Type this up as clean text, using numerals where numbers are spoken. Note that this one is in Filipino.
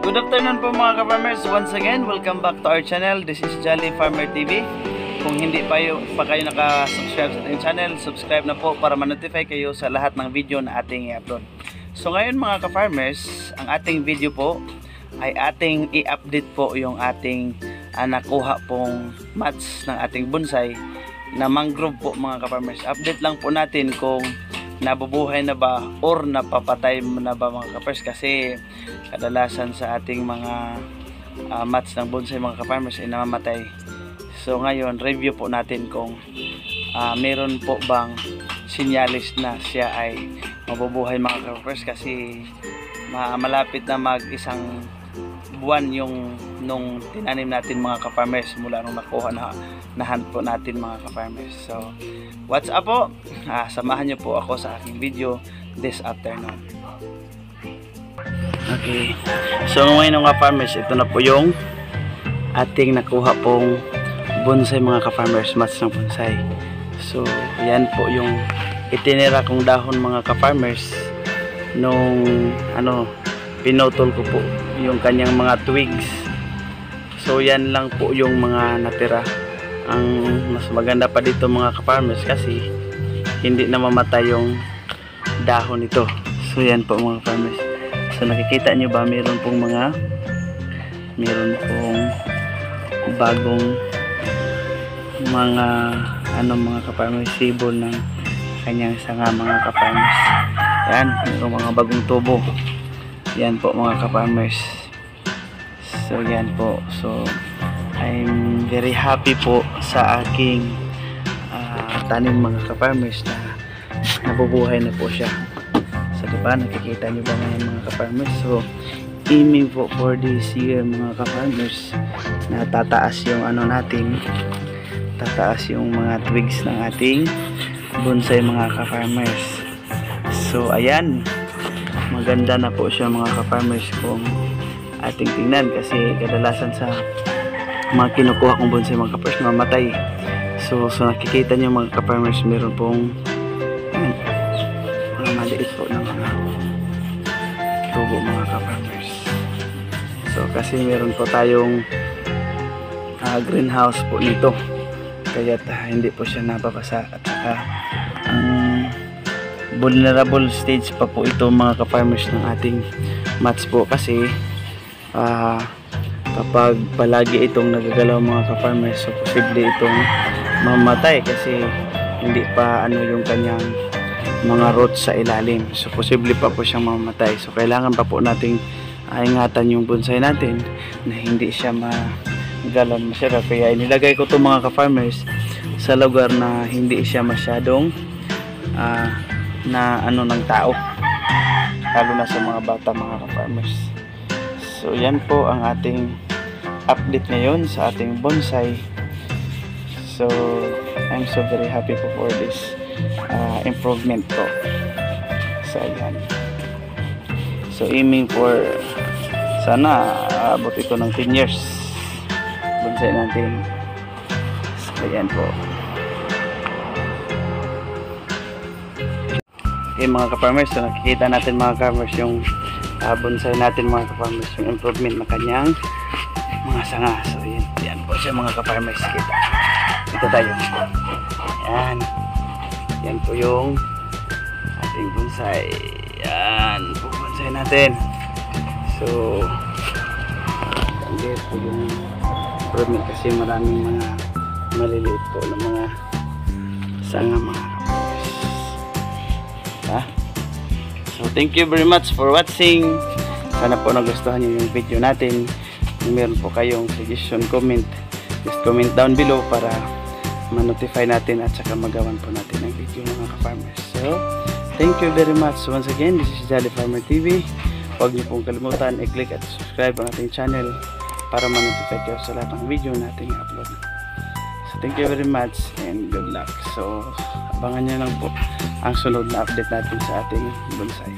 Good afternoon po mga ka-farmers. Once again, welcome back to our channel. This is Jolly Farmer TV. Kung hindi pa kayo naka-subscribe sa ating channel, subscribe na po para ma-notify kayo sa lahat ng video na ating i-upload. So ngayon mga ka-farmers, ang ating video po ay ating i-update po yung ating nakuha pong mats ng ating bonsai na mangrove po mga ka-farmers. Update lang po natin kung nabubuhay na ba or napapatay na ba mga ka-farmers, kasi kadalasan sa ating mga mats ng bonsai mga ka-farmers ay namamatay. So ngayon review po natin kung meron po bang sinyalis na siya ay mabubuhay mga ka-farmers, kasi malapit na mag-isang buwan yung nung tinanim natin mga ka-farmers mula nung nakuha na hunt po natin mga ka-farmers. So what's up po, samahan nyo po ako sa aking video this afternoon. Okay, so ngayon mga ka-farmers, ito na po yung ating nakuha pong bonsai mga ka-farmers, mats ng bonsai. So yan po yung itinira kong dahon mga ka-farmers nung pinutol ko po yung kanyang mga twigs. So yan lang po yung mga natira. Ang mas maganda pa dito mga ka-farmers kasi hindi na mamatay yung dahon nito. So yan po mga ka-farmers. So nakikita nyo ba, meron pong bagong mga mga ka-farmers, sibol ng kanyang sanga mga ka-farmers. Yan, merong mga bagong tubo. Yan po mga ka-farmers. So yan po. So I'm very happy po sa aking tanim mga ka-farmers na nabubuhay na po siya. So diba, nakikita nyo ba ngayon mga ka-farmers? So aiming po for this year mga ka-farmers na tataas yung tataas yung mga twigs ng ating bonsai mga ka-farmers. So ayan, maganda na po siya mga ka-farmers kung ating tingnan, kasi kadalasan sa mga kinukuha kong bonsai mga ka-farmers mamatay. So nakikita nyo mga ka-farmers, meron pong mga maliit po na mga tubo mga ka-farmers. So kasi meron po tayong greenhouse po nito, kaya hindi po siya nababasa, at saka vulnerable stage pa po ito mga ka-farmers ng ating mats po, kasi kapag palagi itong nagagalaw mga ka-farmers, so posible itong mamatay kasi hindi pa yung kanyang mga roots sa ilalim. So posible pa po siyang mamatay. So kailangan pa po nating ingatan yung bonsai natin na hindi siya magalaw masyado. Kaya inilagay ko itong mga ka-farmers sa lugar na hindi siya masyadong ng tao, lalo na sa mga bata mga ka-farmers. So yan po ang ating update ngayon sa ating bonsai. So I'm so very happy po for this improvement po. So ayan, so aiming for sana abot ito ng 10 years bonsai natin. So ayan po. Okay mga ka-farmers, so nakikita natin mga ka-farmers yung bonsai natin mga ka-farmers, yung improvement na kanyang mga sanga. So yan po siya mga ka-farmers. Kita tayo. Yan po yung ating bonsai. Yan po bonsai natin. So yan po yung improvement, kasi maraming mga maliliit po na mga sanga mga So thank you very much for watching. Sana po nagustuhan niyo yung video natin. Kung meron po kayong suggestion, comment, just comment down below para ma-notify natin at saka magawan po natin ang video mga ka-farmers. So thank you very much once again. This is Jolly Farmer TV. Huwag niyo pong kalimutan i-click at subscribe ang ating channel para ma-notify kayo sa lahat ng video nating upload. So thank you very much and good luck. So abangan nyo lang po ang sunod na update natin sa ating bonsai.